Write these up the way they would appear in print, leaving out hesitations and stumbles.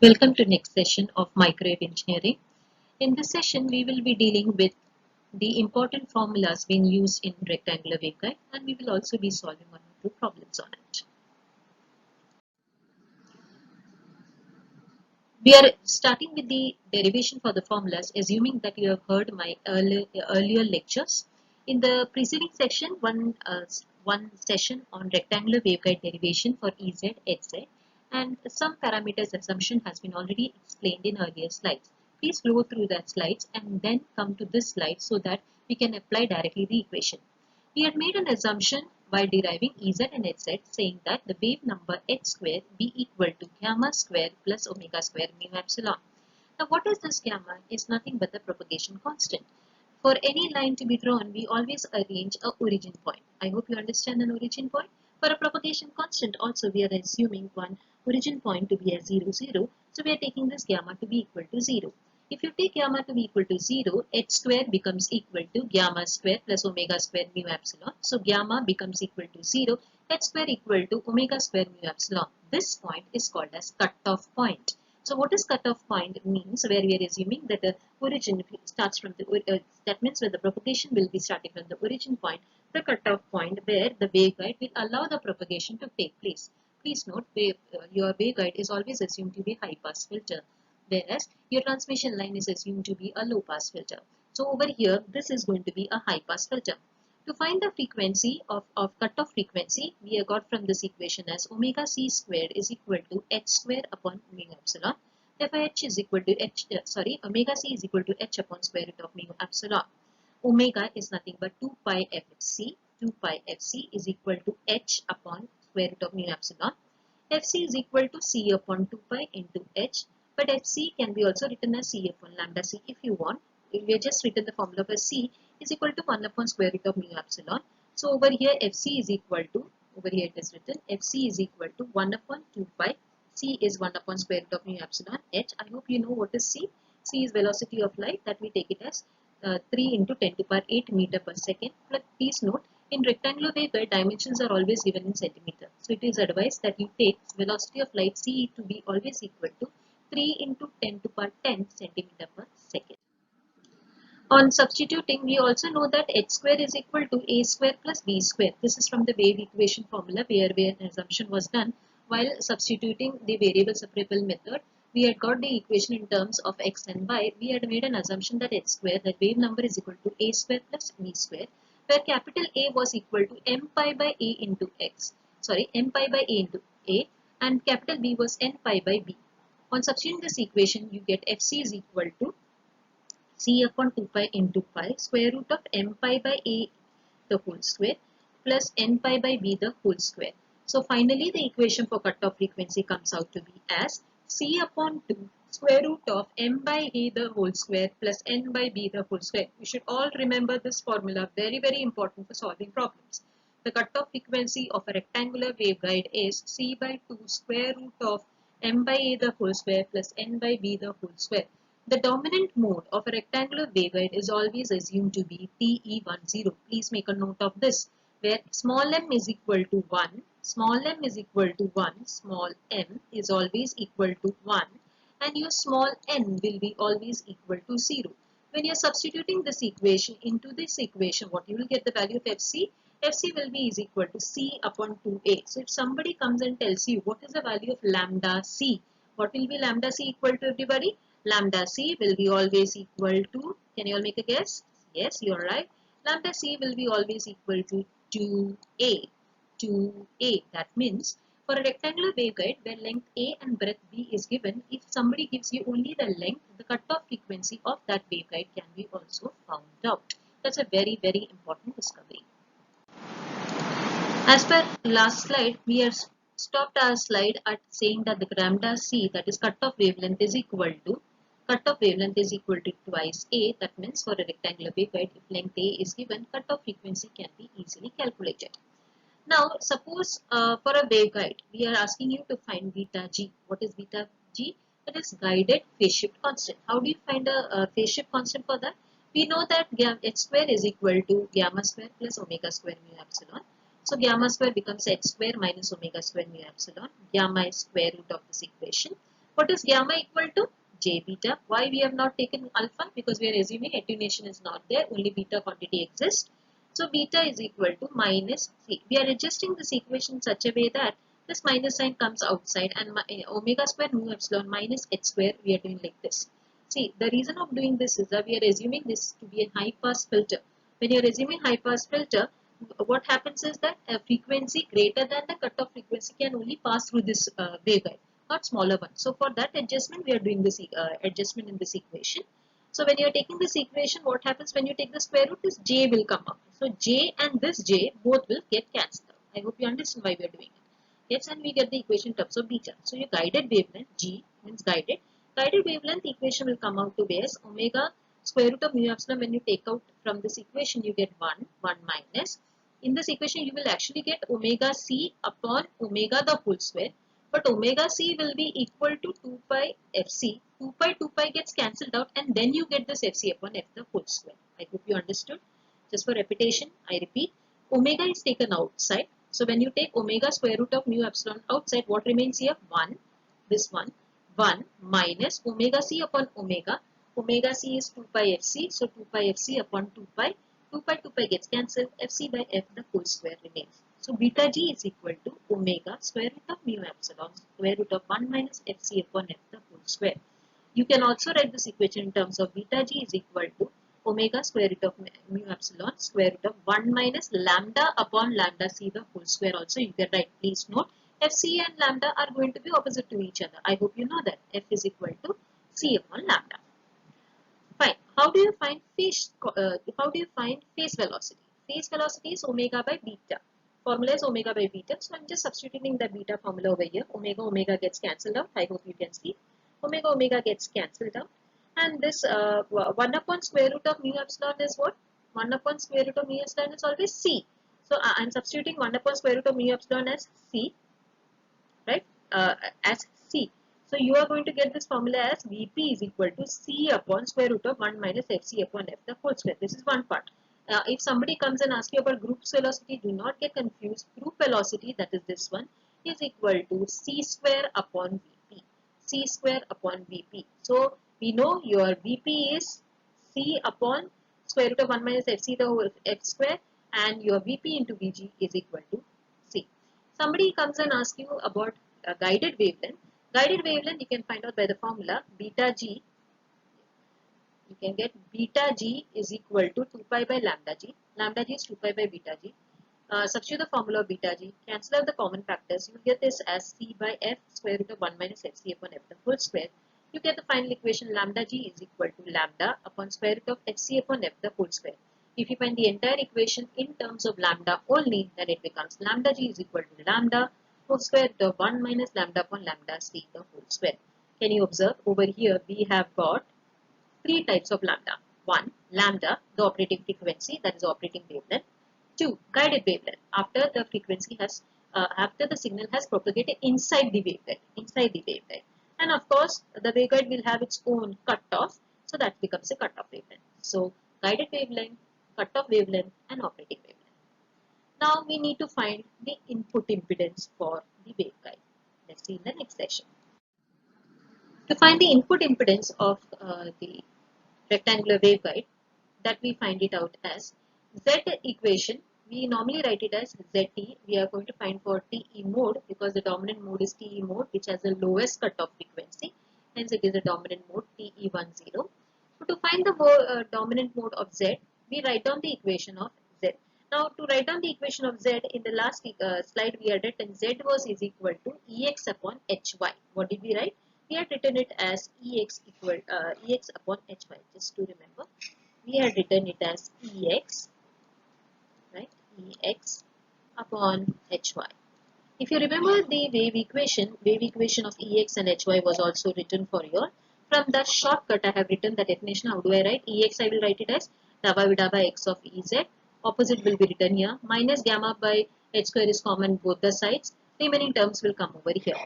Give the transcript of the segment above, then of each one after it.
Welcome to next session of microwave engineering. In this session, we will be dealing with the important formulas being used in rectangular waveguide, and we will also be solving one or two problems on it. We are starting with the derivation for the formulas, assuming that you have heard my earlier lectures. In the preceding section, one session on rectangular waveguide derivation for Ez, Hz, and some parameters assumption has been already explained in earlier slides. Please go through that slides and then come to this slide so that we can apply directly the equation. We had made an assumption while deriving Ez and Hz, saying that the wave number h square be equal to gamma square plus omega square mu epsilon. Now what is this gamma? Is nothing but the propagation constant. For any line to be drawn, we always arrange a origin point. I hope you understand an origin point. For a propagation constant also, we are assuming one origin point to be as 0, 0. So we are taking this gamma to be equal to 0. If you take gamma to be equal to 0, h square becomes equal to gamma square plus omega square mu epsilon. So gamma becomes equal to 0, h square equal to omega square mu epsilon. This point is called as cutoff point. So what is cutoff point means, where we are assuming that the origin starts from the, that means where the propagation will be starting from the origin point, the cutoff point where the waveguide will allow the propagation to take place. Please note, your waveguide is always assumed to be high pass filter, whereas your transmission line is assumed to be a low pass filter. So over here, this is going to be a high pass filter. To find the frequency of cutoff frequency, we have got from this equation as omega c squared is equal to h square upon mu epsilon. Therefore, omega c is equal to h upon square root of mu epsilon. Omega is nothing but 2 pi fc. 2 pi fc is equal to h upon square root of mu epsilon. Fc is equal to c upon 2 pi into h, but fc can be also written as c upon lambda c if you want. If we have just written the formula for c is equal to 1 upon square root of mu epsilon. So over here fc is equal to, over here it is written, fc is equal to 1 upon 2 pi. C is 1 upon square root of mu epsilon h. I hope you know what is c. C is velocity of light, that we take it as 3 into 10 to power 8 meter per second. But please note, in rectangular waveguide, dimensions are always given in centimeter. So it is advised that you take velocity of light c to be always equal to 3 into 10 to power 10 centimeter per second. On substituting, we also know that h square is equal to a square plus b square. This is from the wave equation formula where an assumption was done while substituting the variable separable method. We had got the equation in terms of x and y. We had made an assumption that h square, that wave number, is equal to a square plus b square, where capital A was equal to m pi by a into m pi by a into a, and capital B was n pi by b. On substituting this equation, you get fc is equal to c upon 2 pi into pi square root of m pi by a the whole square plus n pi by b the whole square. So finally the equation for cutoff frequency comes out to be as c upon 2 square root of m by a the whole square plus n by b the whole square. You should all remember this formula, very important for solving problems. The cutoff frequency of a rectangular waveguide is c by 2 square root of m by a the whole square plus n by b the whole square. The dominant mode of a rectangular waveguide is always assumed to be TE10. Please make a note of this, where small m is equal to 1, small m is equal to 1, small m is always equal to 1, and your small n will be always equal to 0. When you are substituting this equation into this equation, what you will get the value of fc? Fc will be is equal to c upon 2a. So if somebody comes and tells you what is the value of lambda c, what will be lambda c equal to, everybody? Lambda c will be always equal to, can you all make a guess? Yes, you are right. Lambda c will be always equal to 2a. 2a. That means for a rectangular waveguide where length a and breadth b is given, if somebody gives you only the length, the cutoff frequency of that waveguide can be also found out. That's a very important discovery. As per last slide, we have stopped our slide at saying that the lambda c, that is cutoff wavelength, is equal to twice a. That means for a rectangular waveguide, if length a is given, cutoff frequency can be easily calculated. Now, suppose for a waveguide, we are asking you to find beta g. What is beta g? That is guided phase shift constant. How do you find a phase shift constant for that? We know that h square is equal to gamma square plus omega square mu epsilon. So gamma square becomes h square minus omega square mu epsilon. Gamma is square root of this equation. What is gamma equal to? J beta. Why we have not taken alpha? Because we are assuming attenuation is not there, only beta quantity exists. So beta is equal to minus C. We are adjusting this equation in such a way that this minus sign comes outside and omega square mu epsilon minus h square, we are doing like this. See, the reason of doing this is that we are assuming this to be a high pass filter. When you are assuming high pass filter, what happens is that a frequency greater than the cutoff frequency can only pass through this waveguide, not smaller one. So for that adjustment, we are doing this adjustment in this equation. So when you are taking this equation, what happens when you take the square root is j will come up. So j and this j both will get cancelled out. I hope you understand why we are doing it. Yes, and we get the equation in terms of beta. So your guided wavelength G means guided. Guided wavelength equation will come out to be as omega square root of mu epsilon. When you take out from this equation, you get 1 minus. In this equation, you will actually get omega c upon omega the whole square. But omega c will be equal to 2 pi fc. 2 pi gets cancelled out, and then you get this fc upon f the whole square. I hope you understood. Just for repetition, I repeat, omega is taken outside. So when you take omega square root of mu epsilon outside, what remains here? 1. This 1 minus omega c upon omega. Omega c is 2 pi fc. So 2 pi fc upon 2 pi. 2 pi gets cancelled. Fc by f the whole square remains. So beta g is equal to omega square root of mu epsilon square root of 1 minus fc upon f the whole square. You can also write this equation in terms of beta g is equal to omega square root of mu epsilon square root of 1 minus lambda upon lambda c the whole square. Also you can write, please note, fc and lambda are going to be opposite to each other. I hope you know that f is equal to c upon lambda. Fine. How do you find phase velocity? Phase velocity is omega by beta. Formula is omega by beta. So I'm just substituting the beta formula over here. Omega gets cancelled out. I hope you can see. Omega gets cancelled out. And this 1 upon square root of mu epsilon is what? 1 upon square root of mu epsilon is always c. So I'm substituting 1 upon square root of mu epsilon as c, right? As c. So you are going to get this formula as Vp is equal to c upon square root of 1 minus fc upon f the whole square. This is one part. If somebody comes and asks you about group velocity, do not get confused. Group velocity, that is this one, is equal to c square upon Vp. C square upon Vp. So we know your Vp is c upon square root of 1 minus fc the whole f square, and your Vp into Vg is equal to c. Somebody comes and asks you about guided wavelength. Guided wavelength you can find out by the formula beta g. You can get beta g is equal to 2 pi by lambda g. Lambda g is 2 pi by beta g. Substitute the formula of beta g. Cancel out the common factors. You get this as c by f square root of 1 minus fc upon f the whole square. You get the final equation lambda g is equal to lambda upon square root of fc upon f the whole square. If you find the entire equation in terms of lambda only, then it becomes lambda g is equal to lambda whole square root of 1 minus lambda upon lambda c the whole square. Can you observe over here we have got three types of lambda. 1. Lambda, the operating frequency, that is operating wavelength. 2. Guided wavelength, after the signal has propagated inside the waveguide. And of course, the waveguide will have its own cutoff, so that becomes a cutoff wavelength. So, guided wavelength, cutoff wavelength, and operating wavelength. Now, we need to find the input impedance for the waveguide. Let's see in the next section. To find the input impedance of the rectangular waveguide, that we find it out as Z equation. We normally write it as ZT. We are going to find for TE mode because the dominant mode is TE mode, which has the lowest cutoff frequency. Hence, it is a dominant mode TE10. So, to find the dominant mode of Z, we write down the equation of Z. Now, to write down the equation of Z, in the last slide we had written Z was is equal to Ex upon Hy. What did we write? We had written it as Ex upon Hy. Just to remember, we had written it as Ex, right? Ex upon Hy. If you remember the wave equation of Ex and Hy was also written for you. From that shortcut, I have written the definition. How do I write? Ex, I will write it as Dava by x of Ez. Opposite will be written here. Minus gamma by h square is common both the sides. Remaining terms will come over here.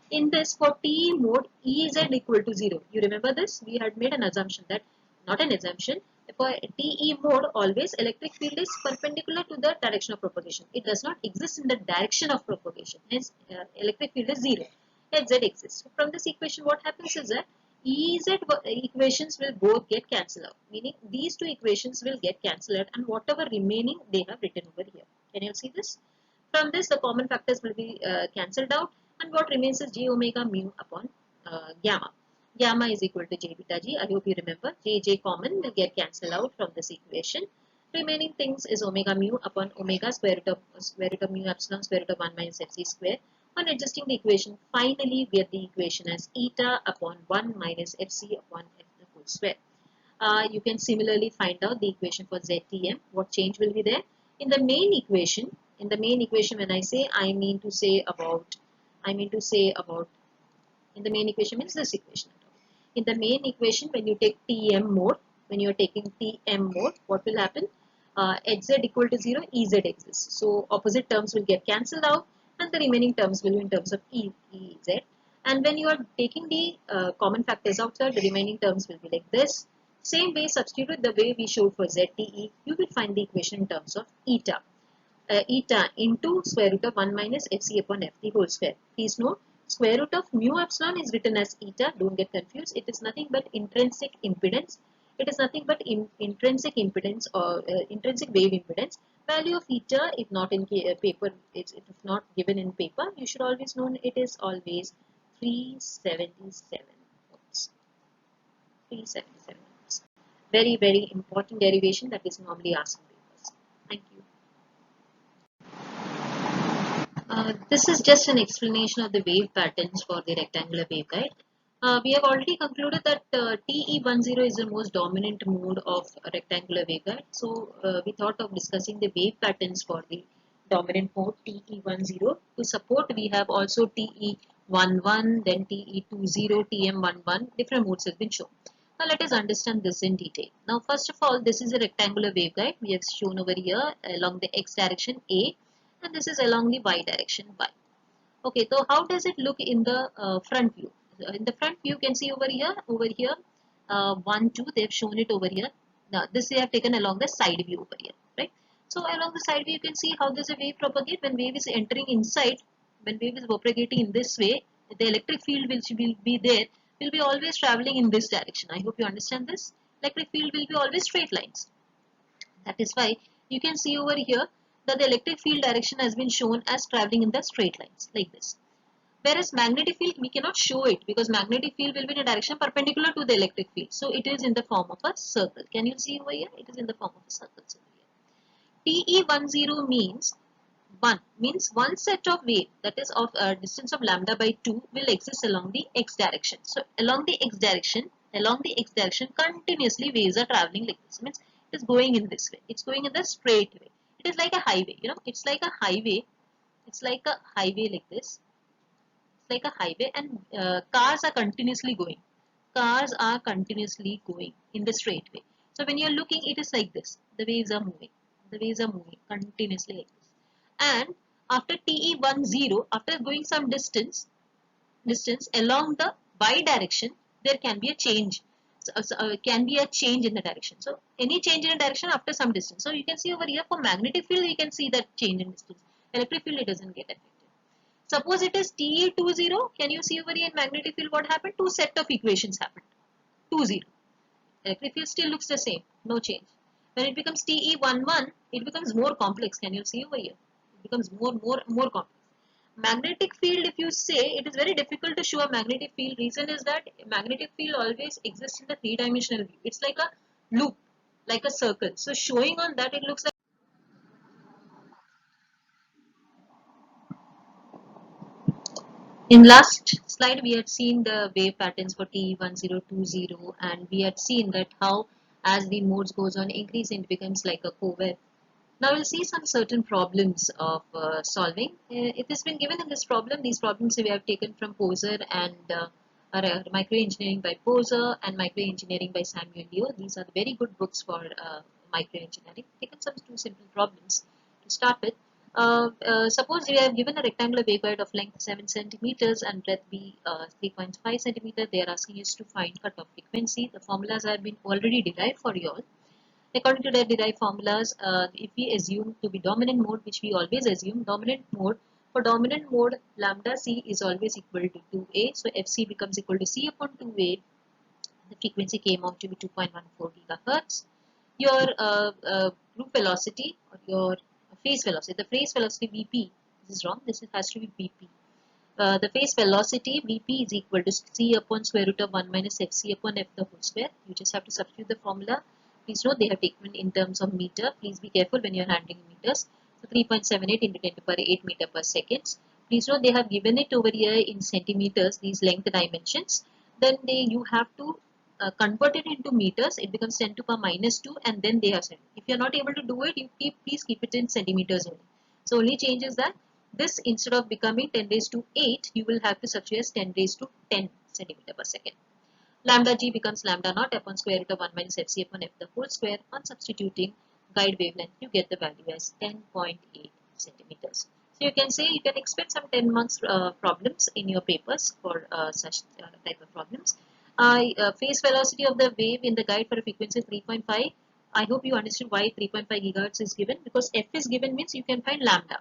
In this, for TE mode, Ez equal to 0. You remember this? We had made an assumption that, not an assumption, for TE mode, always electric field is perpendicular to the direction of propagation. It does not exist in the direction of propagation. Hence, electric field is 0. Hz exists. So from this equation, what happens is that Ez equations will both get cancelled out, meaning these two equations will get cancelled out, and whatever remaining they have written over here. Can you see this? From this, the common factors will be cancelled out, and what remains is j omega mu upon gamma. Gamma is equal to j beta g. I hope you remember. J common will get cancelled out from this equation. Remaining things is omega mu upon omega square root of mu epsilon square root of 1 minus fc square. On adjusting the equation, finally we get the equation as eta upon 1 minus fc upon f the whole square. You can similarly find out the equation for ZTM. What change will be there? In the main equation, when I say, I mean to say about, in the main equation means this equation. In the main equation, when you take Tm mode, when you are taking Tm mode, what will happen? Hz equal to 0, Ez exists. So opposite terms will get cancelled out, and the remaining terms will be in terms of Ez. And when you are taking the common factors outside, the remaining terms will be like this. Same way, substitute the way we showed for ZTE, you will find the equation in terms of eta. Eta into square root of 1 minus fc upon f the whole square. Please note, square root of mu epsilon is written as eta. Don't get confused. It is nothing but intrinsic impedance. It is nothing but intrinsic impedance or intrinsic wave impedance. Value of eta, if not in paper, if not given in paper, you should always know it is always 377 volts. 377 volts. Very, very important derivation that is normally asked in papers. Thank you. This is just an explanation of the wave patterns for the rectangular waveguide. We have already concluded that TE10 is the most dominant mode of a rectangular waveguide. So we thought of discussing the wave patterns for the dominant mode TE10. To support, we have also TE11, then TE20, TM11. Different modes have been shown. Now let us understand this in detail. Now first of all, this is a rectangular waveguide. We have shown over here along the x direction A, and this is along the y direction y. Okay, so how does it look in the front view? In the front view, you can see over here, 1, 2, they have shown it over here. Now, this they have taken along the side view over here, right? So, along the side view, you can see how does a wave propagate. When wave is entering inside, when wave is propagating in this way, the electric field which will be there will be always traveling in this direction. I hope you understand this. Electric field will be always straight lines. That is why you can see over here that the electric field direction has been shown as traveling in the straight lines like this. Whereas magnetic field, we cannot show it because magnetic field will be in a direction perpendicular to the electric field. So it is in the form of a circle. Can you see over here? It is in the form of a circle over here. TE10 means one set of wave, that is of a distance of lambda by 2, will exist along the x direction. So along the x direction continuously waves are traveling like this. Means it is going in this way. It's going in the straight way. It is like a highway, it's like a highway. It's like a highway like this. It's like a highway, and cars are continuously going. Cars are continuously going in the straight way. So when you're looking, it is like this. The waves are moving. The waves are moving continuously like this. And after TE10, after going some distance along the y direction, there can be a change. Can be a change in the direction. So any change in the direction after some distance. So you can see over here for magnetic field, you can see that change in distance. Electric field, it doesn't get affected. Suppose it is TE20, can you see over here in magnetic field what happened? Two set of equations happened. 20. Electric field still looks the same, no change. When it becomes TE11, it becomes more complex. Can you see over here? It becomes more complex. Magnetic field, if you say, it is very difficult to show a magnetic field. Reason is that magnetic field always exists in the three-dimensional view. It's like a loop, like a circle. So showing on that, it looks like. In last slide, we had seen the wave patterns for TE1020, and we had seen that how as the modes goes on increasing, it becomes like a co-wave. Now we'll see some certain problems of solving. It has been given in this problem. These problems we have taken from Poser and Microengineering by Poser and Microengineering by Samuel Leo. These are very good books for microengineering. Taken some two simple problems to start with. Suppose we have given a rectangular waveguide of length 7 centimeters and breadth be 3.5 centimeter. They are asking us to find cutoff frequency. The formulas have been already derived for you all. According to the derived formulas, if we assume to be dominant mode, which we always assume, dominant mode For dominant mode, lambda c is always equal to 2a. So fc becomes equal to c upon 2a. The frequency came out to be 2.14 gigahertz. Your group velocity or your phase velocity, the phase velocity Vp, this is wrong, this has to be Vp. The phase velocity Vp is equal to c upon square root of 1 minus fc upon f the whole square. You just have to substitute the formula. Please note they have taken in terms of meter. Please be careful when you are handling meters. So 3.78 into 10 to the power 8 meter per seconds. Please note they have given it over here in centimeters, these length dimensions. Then you have to convert it into meters. It becomes 10 to the power minus 2 and then they have said. If you are not able to do it, please keep it in centimeters only. So only change is that this instead of becoming 10 raised to 8, you will have to substitute as 10 raised to 10 centimeter per second. Lambda g becomes lambda naught upon square root of 1 minus fc upon f the whole square. On substituting guide wavelength, you get the value as 10.8 centimeters. So you can say you can expect some 10 marks problems in your papers for such type of problems. Phase velocity of the wave in the guide for a frequency 3.5. I hope you understood why 3.5 gigahertz is given, because f is given means you can find lambda.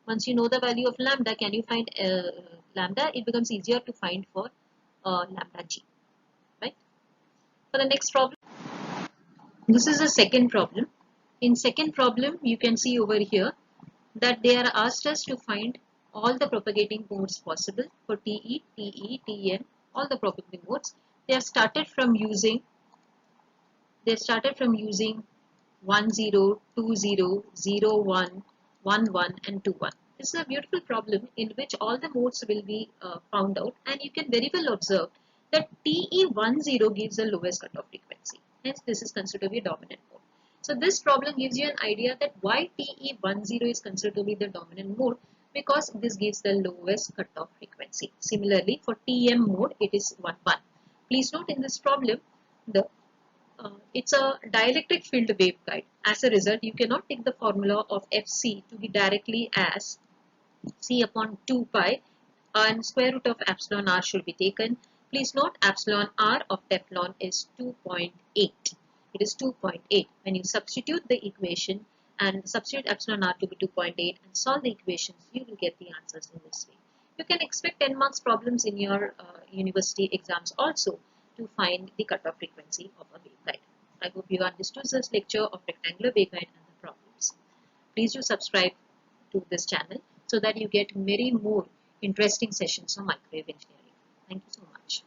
Once you know the value of lambda, can you find lambda? It becomes easier to find for lambda g, right? For the next problem, this is the second problem. In second problem, you can see over here that they are asked us to find all the propagating modes possible for TE, TE, TM, all the propagating modes. They have started from using 1 0, 2 0, 0 1, 1 1 and 2 1. This is a beautiful problem in which all the modes will be found out, and you can very well observe that TE10 gives the lowest cutoff frequency. Hence this is considered to be a dominant mode. So this problem gives you an idea that why TE10 is considered to be the dominant mode, because this gives the lowest cutoff frequency. Similarly for TM mode it is 1 1. Please note in this problem the it's a dielectric field waveguide. As a result, you cannot take the formula of Fc to be directly as C upon 2 pi and square root of epsilon r should be taken. Please note epsilon r of Teflon is 2.8. It is 2.8. When you substitute the equation and substitute epsilon r to be 2.8 and solve the equations, you will get the answers in this way. You can expect 10 marks problems in your university exams also to find the cutoff frequency of a waveguide. I hope you understood this lecture of rectangular waveguide and the problems. Please do subscribe to this channel so that you get many more interesting sessions on microwave engineering. Thank you so much.